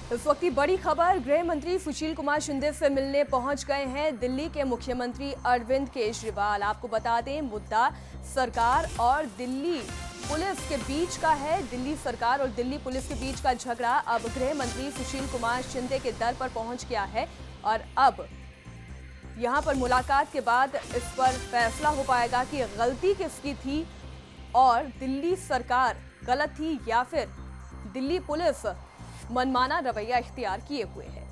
इस वक्त की बड़ी खबर, गृह मंत्री सुशील कुमार शिंदे से मिलने पहुंच गए हैं दिल्ली के मुख्यमंत्री अरविंद केजरीवाल। आपको बता दें, मुद्दा सरकार और दिल्ली पुलिस के बीच का है। दिल्ली सरकार और दिल्ली पुलिस के बीच का झगड़ा अब गृह मंत्री सुशील कुमार शिंदे के दर पर पहुंच गया है और अब यहां पर मुलाकात के बाद इस पर फैसला हो पाएगा कि गलती किसकी थी और दिल्ली सरकार गलत थी या फिर दिल्ली पुलिस मनमाना रवैया इख्तियार किए हुए है।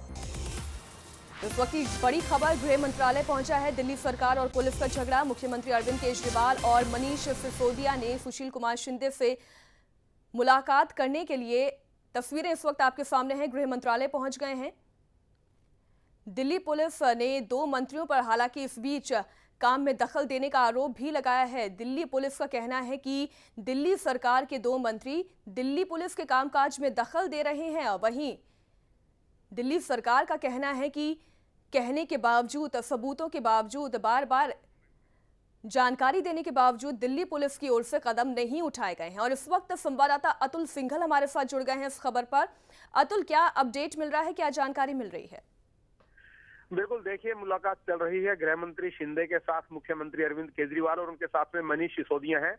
इस वक्त की बड़ी खबर, गृह मंत्रालय पहुंचा है दिल्ली सरकार और पुलिस का झगड़ा। मुख्यमंत्री अरविंद केजरीवाल और मनीष सिसोदिया ने सुशील कुमार शिंदे से मुलाकात करने के लिए, तस्वीरें इस वक्त आपके सामने हैं, गृह मंत्रालय पहुंच गए हैं। दिल्ली पुलिस ने दो मंत्रियों पर हालांकि इस बीच काम में दखल देने का आरोप भी लगाया है। दिल्ली पुलिस का कहना है कि दिल्ली सरकार के दो मंत्री दिल्ली पुलिस के कामकाज में दखल दे रहे हैं। वहीं दिल्ली सरकार का कहना है कि कहने के बावजूद, सबूतों के बावजूद, बार बार जानकारी देने के बावजूद दिल्ली पुलिस की ओर से कदम नहीं उठाए गए हैं। और इस वक्त संवाददाता अतुल सिंघल हमारे साथ जुड़ गए हैं इस खबर पर। अतुल, क्या अपडेट मिल रहा है, क्या जानकारी मिल रही है? बिल्कुल, देखिए, मुलाकात चल रही है गृह मंत्री शिंदे के साथ मुख्यमंत्री अरविंद केजरीवाल और उनके साथ में मनीष सिसोदिया हैं।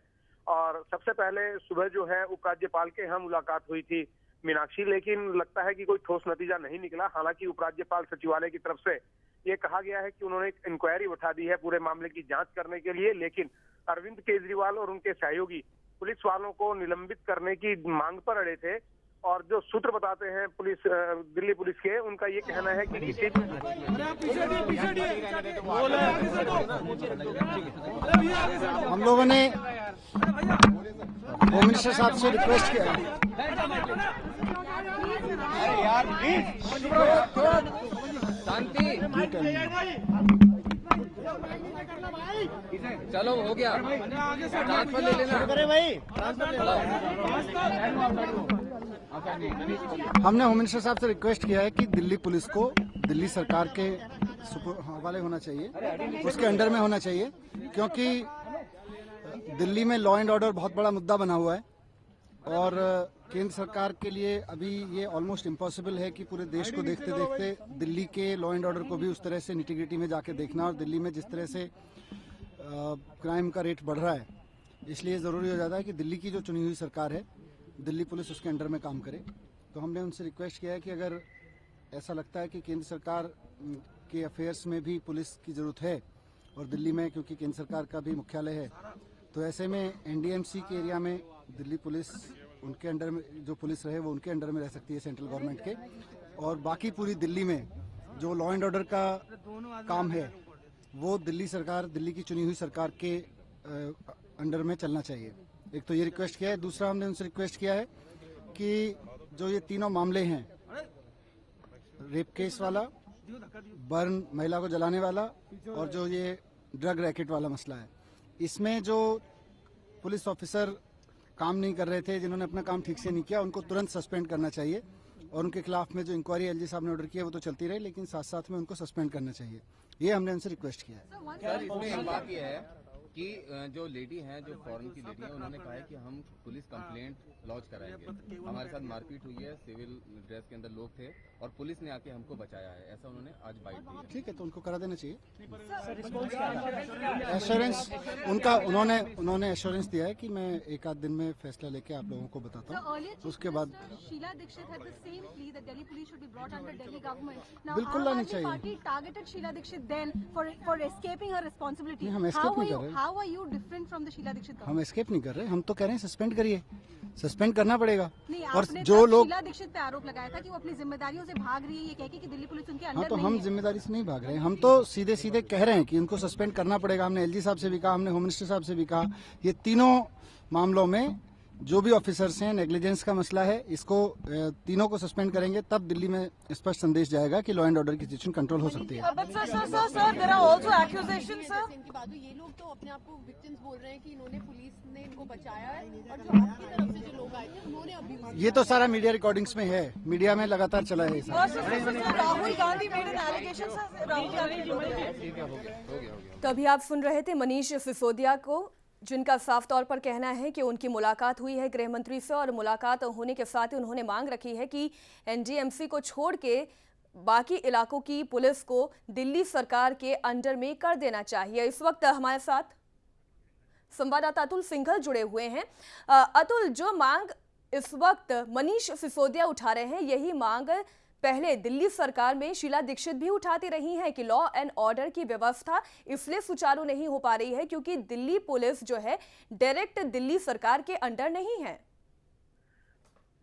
और सबसे पहले सुबह जो है उपराज्यपाल के यहाँ मुलाकात हुई थी मीनाक्षी, लेकिन लगता है कि कोई ठोस नतीजा नहीं निकला। हालांकि उपराज्यपाल सचिवालय की तरफ से ये कहा गया है कि उन्होंने एक इंक्वायरी उठा दी है पूरे मामले की जांच करने के लिए, लेकिन अरविंद केजरीवाल और उनके सहयोगी पुलिस वालों को निलंबित करने की मांग पर अड़े थे। और जो सूत्र बताते हैं पुलिस, दिल्ली पुलिस के, उनका ये कहना है कि किसी हम लोगों ने होम मिनिस्टर साहब से रिक्वेस्ट किया है। चलो, हो गया, ट्रांसफर ले लेना। हमने होम मिनिस्टर साहब से रिक्वेस्ट किया है कि दिल्ली पुलिस को दिल्ली सरकार के हवाले होना चाहिए, उसके अंडर में होना चाहिए, क्योंकि दिल्ली में लॉ एंड ऑर्डर बहुत बड़ा मुद्दा बना हुआ है। और केंद्र सरकार के लिए अभी ये ऑलमोस्ट इम्पॉसिबल है कि पूरे देश को देखते देखते दिल्ली के लॉ एंड ऑर्डर को भी उस तरह से निटिग्रिटी में जाके देखना। और दिल्ली में जिस तरह से क्राइम का रेट बढ़ रहा है, इसलिए ज़रूरी हो जाता है कि दिल्ली की जो चुनी हुई सरकार है, दिल्ली पुलिस उसके अंडर में काम करे। तो हमने उनसे रिक्वेस्ट किया है कि अगर ऐसा लगता है कि केंद्र सरकार के अफेयर्स में भी पुलिस की ज़रूरत है और दिल्ली में क्योंकि केंद्र सरकार का भी मुख्यालय है, तो ऐसे में एनडीएमसी के एरिया में दिल्ली पुलिस उनके अंडर में, जो पुलिस रहे वो उनके अंडर में रह सकती है सेंट्रल गवर्नमेंट के। और बाकी पूरी दिल्ली में जो लॉ एंड ऑर्डर का काम है वो दिल्ली सरकार, दिल्ली की चुनी हुई सरकार के अंडर में चलना चाहिए। एक तो ये रिक्वेस्ट किया है। दूसरा, हमने उनसे रिक्वेस्ट किया है कि जो ये तीनों मामले हैं, रेप केस वाला, बर्न महिला को जलाने वाला और जो ये ड्रग रैकेट वाला मसला है, इसमें जो पुलिस ऑफिसर काम नहीं कर रहे थे, जिन्होंने अपना काम ठीक से नहीं किया, उनको तुरंत सस्पेंड करना चाहिए। और उनके खिलाफ में जो इंक्वायरी एलजी साहब ने ऑर्डर किया वो तो चलती रही, लेकिन साथ साथ में उनको सस्पेंड करना चाहिए। ये हमने उनसे रिक्वेस्ट किया है। सर, इसमें एक बात यह है कि जो लेडी हैं, जो फॉरेन की लेडी हैं, उन्होंने कहा है कि हम पुलिस कंप्लेंट लॉन्च कराएंगे। हमारे साथ मारपीट हुई है, सिविल ड्रेस के अंदर लोग थे और पुलिस ने आके हमको बचाया है, ऐसा उन्होंने आज बाइट दी है। ठीक है, तो उनको करा देना चाहिए। एश्योरेंस उनका, उन्होंने एश्योरेंस दिया है कि मैं एक आध दिन में फैसला लेके आप लोगों को बताता हूँ। उसके बाद Sheila Dikshit had the same plea that Delhi police should be brought under Delhi government. Now, बिल्कुल लानी चाहिए। party targeted Sheila Dikshit then for escaping her responsibility. नहीं, हम escape नहीं कर रहे। How are you different from the Sheila Dikshit government? हम escape नहीं कर रहे, हम तो कह रहे हैं सस्पेंड करिए, सस्पेंड करना पड़ेगा। नहीं, और आपने जो लोग, शीला दीक्षित पे आरोप लगाया था कि वो अपनी जिम्मेदारियों से भाग रही है, ये कह के कि दिल्ली पुलिस उनके हाँ, अंडर तो नहीं हम है। जिम्मेदारी से नहीं भाग रहे हैं, हम तो सीधे सीधे कह रहे हैं कि उनको सस्पेंड करना पड़ेगा। हमने एलजी साहब से भी कहा, हमने होम मिनिस्टर साहब से भी कहा। ये तीनों मामलों में जो भी ऑफिसर्स हैं, नेग्लिजेंस का मसला है, इसको तीनों को सस्पेंड करेंगे, तब दिल्ली में स्पष्ट संदेश जाएगा कि लॉ एंड ऑर्डर की सिचुएशन कंट्रोल हो सकती है। ये लोग तो अपने आप को विक्टिम्स बोल रहे हैं कि इन्होंने, पुलिस ने इनको बचाया है, और जो आपकी तरफ से जो लोग आए थे उन्होंने अभी ये तो सारा मीडिया रिकॉर्डिंग्स में है, मीडिया में लगातार चला है। Rahul Gandhi made an allegation, sir. Rahul Gandhi तो अभी आप सुन रहे थे मनीष सिसोदिया को, जिनका साफ तौर पर कहना है कि उनकी मुलाकात हुई है गृह मंत्री से और मुलाकात होने के साथ ही उन्होंने मांग रखी है कि एनडीएमसी को छोड़ के बाकी इलाकों की पुलिस को दिल्ली सरकार के अंडर में कर देना चाहिए। इस वक्त हमारे साथ संवाददाता अतुल सिंघल जुड़े हुए हैं। अतुल, जो मांग इस वक्त मनीष सिसोदिया उठा रहे हैं, यही मांग पहले दिल्ली सरकार में शीला दीक्षित भी उठाती रही हैं कि लॉ एंड ऑर्डर की व्यवस्था इसलिए सुचारू नहीं हो पा रही है क्योंकि दिल्ली पुलिस जो है डायरेक्ट दिल्ली सरकार के अंडर नहीं है।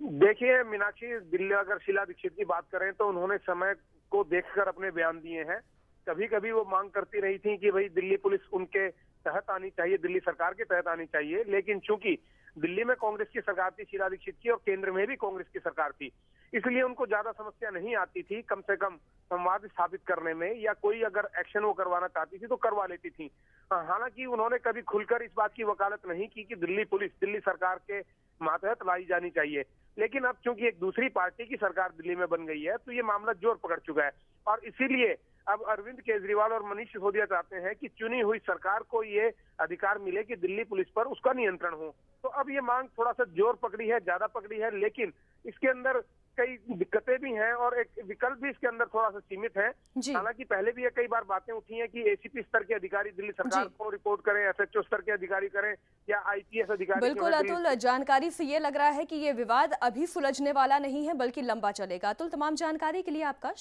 देखिए मीनाक्षी, दिल्ली अगर शीला दीक्षित की बात करें तो उन्होंने समय को देखकर अपने बयान दिए हैं। कभी कभी वो मांग करती रही थी कि भाई दिल्ली पुलिस उनके तहत आनी चाहिए, दिल्ली सरकार के तहत आनी चाहिए, लेकिन चूंकि दिल्ली में कांग्रेस की सरकार थी शीला दीक्षित की और केंद्र में भी कांग्रेस की सरकार थी, इसलिए उनको ज्यादा समस्या नहीं आती थी कम से कम संवाद स्थापित करने में, या कोई अगर एक्शन वो करवाना चाहती थी तो करवा लेती थी। हालांकि उन्होंने कभी खुलकर इस बात की वकालत नहीं की कि दिल्ली पुलिस दिल्ली सरकार के मातहत लाई जानी चाहिए। लेकिन अब चूंकि एक दूसरी पार्टी की सरकार दिल्ली में बन गई है तो ये मामला जोर पकड़ चुका है और इसीलिए अब अरविंद केजरीवाल और मनीष सिसोदिया चाहते हैं कि चुनी हुई सरकार को ये अधिकार मिले कि दिल्ली पुलिस पर उसका नियंत्रण हो। तो अब ये मांग थोड़ा सा जोर पकड़ी है, ज्यादा पकड़ी है, लेकिन इसके अंदर कई दिक्कतें भी हैं और एक विकल्प भी इसके अंदर थोड़ा सा सीमित है। हालांकि पहले भी ये कई बार बातें उठी हैं कि एसीपी स्तर के अधिकारी दिल्ली सरकार को रिपोर्ट करें, एसएचओ स्तर के अधिकारी करें या आईपीएस अधिकारी। बिल्कुल अतुल, जानकारी से ये लग रहा है कि ये विवाद अभी सुलझने वाला नहीं है बल्कि लंबा चलेगा। अतुल, तमाम जानकारी के लिए आपका